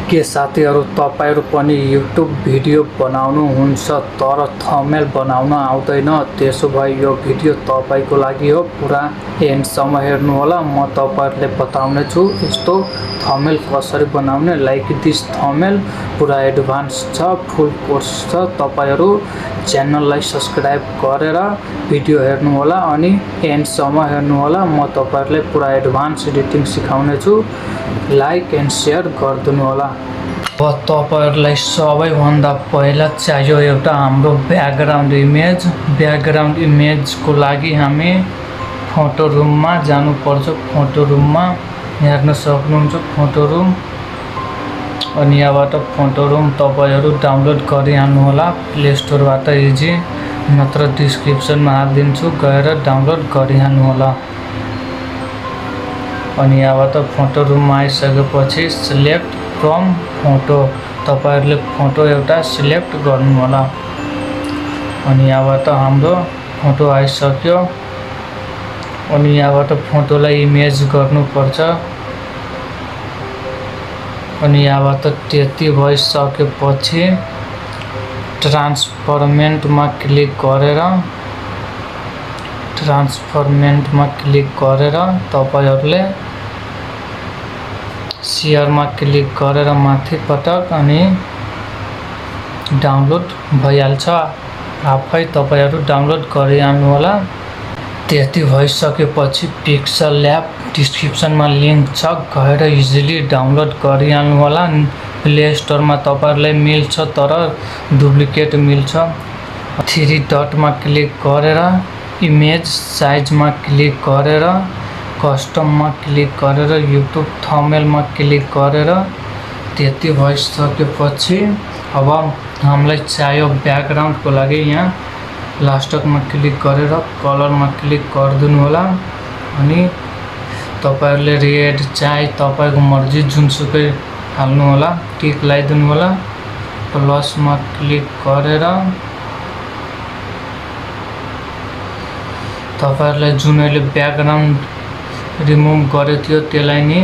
के साथीहरु तपाईहरु पनि युट्युब भिडियो बनाउनुहुन्छ तर थम्बनेल बनाउन आउँदैन त्यसो भए यो भिडियो तपाईको लागि हो। पुरा एन्ड सम्म हेर्नु होला। म तपाईहरुले बताउने छु यस्तो थम्बनेल कसरी बनाउने। लाइक दिस थम्बनेल पुरा एडभान्स छ, फुल कोर्स छ। तपाईहरु च्यानललाई सब्स्क्राइब गरेर भिडियो हेर्नु होला अनि एन्ड सम्म हेर्नु होला। म तपाईहरुले पुरा एडभान्स एडिटिङ सिकाउने छु। लाइक एन्ड शेयर गरिदिनु होला। अब तपाईहरुलाई सबैभन्दा पहिला चाहियो एउटा हाम्रो ब्याकग्राउन्ड इमेज। ब्याकग्राउन्ड इमेजको लागि हामी फोटो रुममा जानुपर्छ। फोटो रुममा हेर्न सक्नुहुन्छ फोटो रुम। अनि यहाँबाट फोटो रुम तपाईहरु डाउनलोड गरिहाल्नु होला प्ले स्टोरबाट इजी, नत्र डिस्क्रिप्सनमा हालिदिन्छु, गएर डाउनलोड गरिहाल्नु होला। अनि यहाँबाट फोटो रुममा आइसकेपछि सिलेक्ट फ्रम फोटो, तपाईहरुले फोटो एउटा सिलेक्ट गर्नु होला। अनि यहाँबाट हाम्रो फोटो आइसक्यो। अनि यहाँबाट फोटोलाई इमेज गर्नुपर्छ। अनि यहाँबाट त्यति भइसकेपछि ट्रान्सफर्मेन्टमा क्लिक गरेर तपाईहरुले शेयरमा क्लिक गरेर माथि पटक अनि डाउनलोड भइहाल्छ आफै। तपाईहरु डाउनलोड गरिहाल्नु होला। त्यति भइसकेपछि पिक्सल ल्याब डिस्क्रिप्सनमा लिंक छ, गएर इजिली डाउनलोड गरिहाल्नु होला। प्ले स्टोरमा तपाईहरुलाई मिल्छ तर डुप्लिकेट मिल्छ। 3 डटमा क्लिक गरेर इमेज साइजमा क्लिक गरेर कस्टममा क्लिक गरेर युट्युब थम्बनेलमा क्लिक गरेर त्यति भइसकेपछि अब हामीलाई चाहियो ब्याकग्राउन्डको लागि यहाँ लास्टमा क्लिक गरेर कलरमा क्लिक गरिदिनु होला। अनि तपाईहरुले रेड चाहे तपाईको मर्जी जुनसुकै हाल्नु होला। टिक लगाइदिनु होला। प्लसमा क्लिक गरेर तपाईहरुले जुन अहिले ब्याकग्राउन्ड रिमुभ गरेको थियो त्यसलाई नि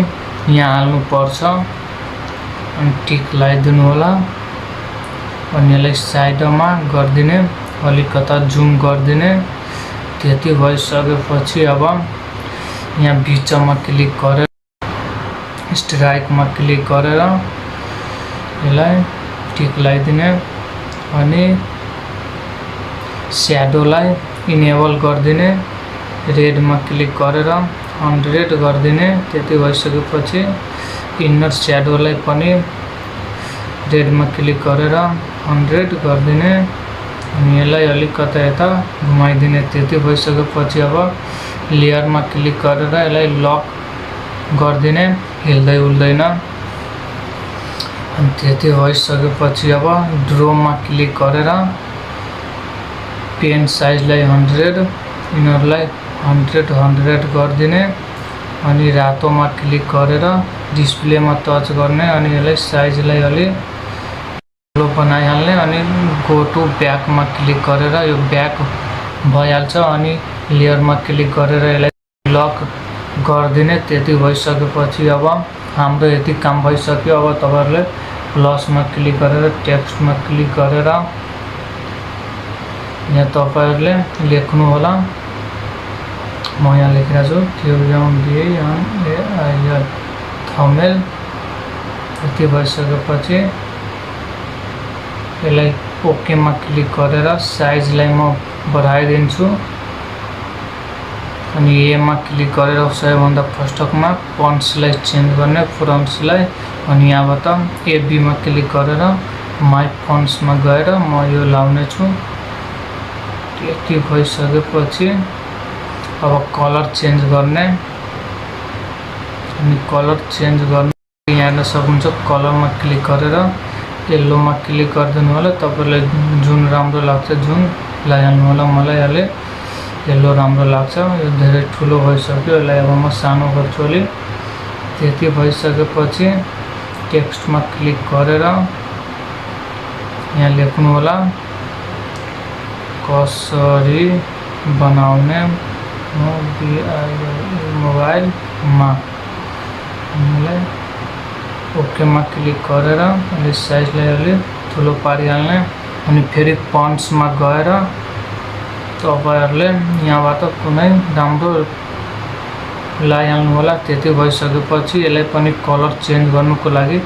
यहाँ हाल्नु पर्छ। अनि टिक लगाइदिनु होला। अनि यसलाई साइडमा गर्दिने, अलिकता जुम गर्दिने। त्यति भइसकेपछि अब यहाँ बीचमा क्लिक गरेर स्ट्राइकमा क्लिक गरेर यसलाई टिक लगाइदिने। अनि स्याडोलाई इनेबल गरिदिने, रेडमा क्लिक गरेर 100 गरिदिने। त्यति भइसकेपछि इनर स्याडोलाई पनि रेडमा क्लिक गरेर 100 गरिदिने। अनि यसलाई अलिकता यता घुमाइदिने। त्यति भइसकेपछि अब लेयरमा क्लिक गरेर यसलाई लक गरिदिने, हिल्दै उल्दैन। अनि त्यति भइसकेपछि अब ड्रोमा क्लिक गरेर पेन साइजलाई 100, इनरलाई 100 गरिदिने। अनि रातोमा क्लिक गरेर डिस्प्लेमा टच गर्ने अनि यसलाई साइजलाई अलि ठुलो बनाइहाल्ने। अनि गो टु ब्याकमा क्लिक गरेर यो ब्याक भइहाल्छ। अनि लेयरमा क्लिक गरेर यसलाई लक गरिदिने। त्यति भइसकेपछि अब हाम्रो यति काम भइसक्यो। अब तपाईहरुले प्लसमा क्लिक गरेर टेक्स्टमा क्लिक गरेर यहाँ तपाईहरुले लेख्नु होला। म यहाँ लेखिरहेको छु थम्बनेल। त्यति भइसकेपछि यसलाई ओकेमा क्लिक गरेर साइजलाई म बढाइदिन्छु। अनि एमा क्लिक गरेर सबैभन्दा फर्स्टमा फन्ट्सलाई चेन्ज गर्ने, फन्ट्सलाई। अनि यहाँबाट एबीमा क्लिक गरेर माई फन्ट्समा गएर म यो लाउने छु। त्यति भइसकेपछि अब कलर चेन्ज गर्ने। अनि कलर चेन्ज गर्ने यहाँ हेर्न सक्नुहुन्छ। कलरमा क्लिक गरेर येल्लोमा क्लिक गरिदिनु होला। तपाईहरुलाई जुन राम्रो लाग्छ जुन लगाइहाल्नु होला। मलाई अहिले येल्लो राम्रो लाग्छ। यो धेरै ठुलो भइसक्यो, यसलाई अब म सानो गर्छु अलि। त्यति भइसकेपछि टेक्स्टमा क्लिक गरेर यहाँ लेख्नु होला कसरी बनाउने मोबाइलमा। ओकेमा क्लिक गरेर अनि साइजलाई अलि ठुलो पारिहाल्ने अनि फेरि फन्ट्समा गएर तपाईहरुले यहाँबाट कुनै राम्रो लगाइहाल्नु होला। त्यति भइसकेपछि यसलाई पनि कलर चेन्ज गर्नुको लागि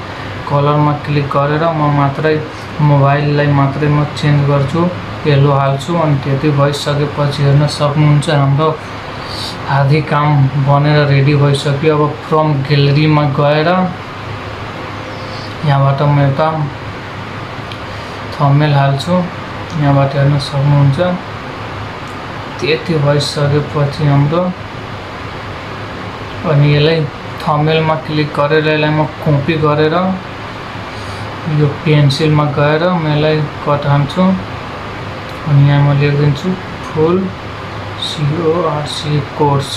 कलरमा क्लिक गरेर म मात्रै मोबाइललाई मात्रै म चेन्ज गर्छु, येलो हाल्छु अनि त्यति भइसकेपछि हेर्न सक्नुहुन्छ हाम्रो आधी काम बनेर रेडी भइसक्यो। अब फ्रम ग्यालेरीमा गएर यहाँबाट म एउटा थम्बनेल हाल्छु, यहाँबाट हेर्न सक्नुहुन्छ। त्यति भइसकेपछि हाम्रो अनि यसलाई थम्बनेलमा क्लिक गरेर यसलाई म कपी गरेर यो पेन्सिलमा गएर म यसलाई कट हान्छु अनि यहाँ म लेखिदिन्छु फुल CORS कोर्स।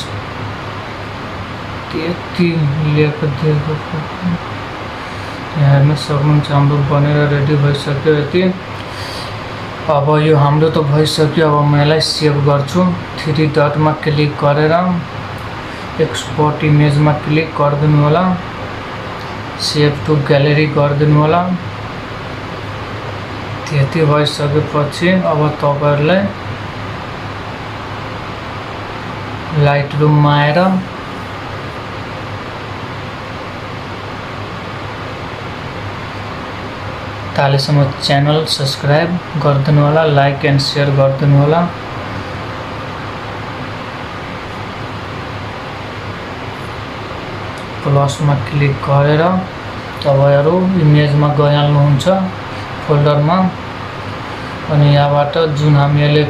त्यति लेखिदिएको यहाँ हेर्न सक्नुहुन्छ हाम्रो बनेर रेडी भइसक्यो यति। अब यो हाम्रो त भइसक्यो। अब म यसलाई सेभ गर्छु। 3 डटमा क्लिक गरेर एक्सपोर्ट इमेजमा क्लिक गरिदिनु होला, सेभ टु ग्यालेरी गरिदिनु होला। त्यति भइसकेपछि अब तपाईहरुलाई लाइट रुममा आएर तालेसम्म च्यानल सब्स्क्राइब गरिदिनु होला, लाइक एन्ड शेयर गरिदिनु होला। प्लसमा क्लिक गरेर तपाईहरु इमेजमा गइहाल्नुहुन्छ फोल्डरमा अनि यहाँबाट जुन हामीले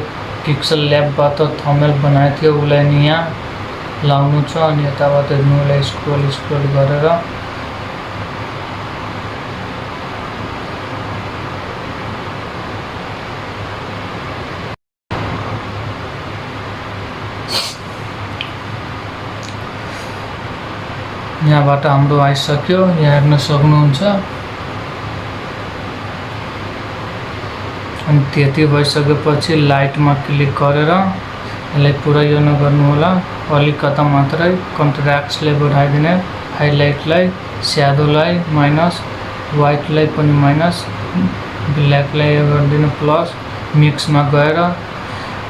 पिक्सल ल्याबबाट थम्बनेल बनाएको थियो उलाई नि यहाँ लाउनु छ अनि यताबाट हेर्नुलाई स्क्रोल गरेर यहाँबाट हाम्रो आइसक्यो, यहाँ हेर्न सक्नुहुन्छ। अनि त्यति भइसकेपछि लाइटमा क्लिक गरेर यसलाई पुरै यो नगर्नु होला, अलिकता मात्रै कन्ट्रास्टले बढाइदिने, हाइलाइटलाई, स्याडोलाई माइनस, व्हाइटलाई पनि माइनस, ब्ल्याकलाई यो गरिदिनु प्लस, मिक्समा गएर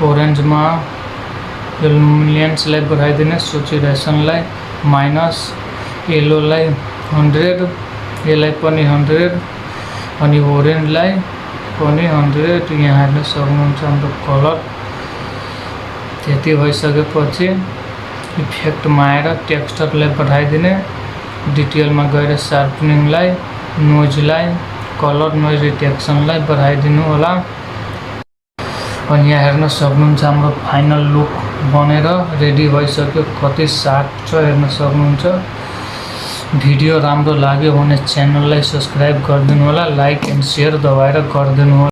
ओरेन्जमा लुमिनेन्सलाई बढाइदिने, स्याचुरेसनलाई माइनस, येलोलाई 100, यसलाई पनि 100 अनि ओरेन्जलाई पनि 100। यहाँ हेर्न सक्नुहुन्छ हाम्रो कलर। त्यति भइसकेपछि इफेक्टमा आएर टेक्सचरलाई बढाइदिने, डिटेलमा गएर शार्पनिङलाई, नोइजलाई, कलर नोइज डिटेक्सनलाई बढाइदिनु होला। अनि यहाँ हेर्न सक्नुहुन्छ हाम्रो फाइनल लुक बनेर रेडी भइसक्यो। कति सार्प छ हेर्न सक्नुहुन्छ। भिडियो राम्रो लाग्यो भने च्यानललाई सब्स्क्राइब गरिदिनु होला, लाइक एन्ड शेयर दबाएर गरिदिनु होला।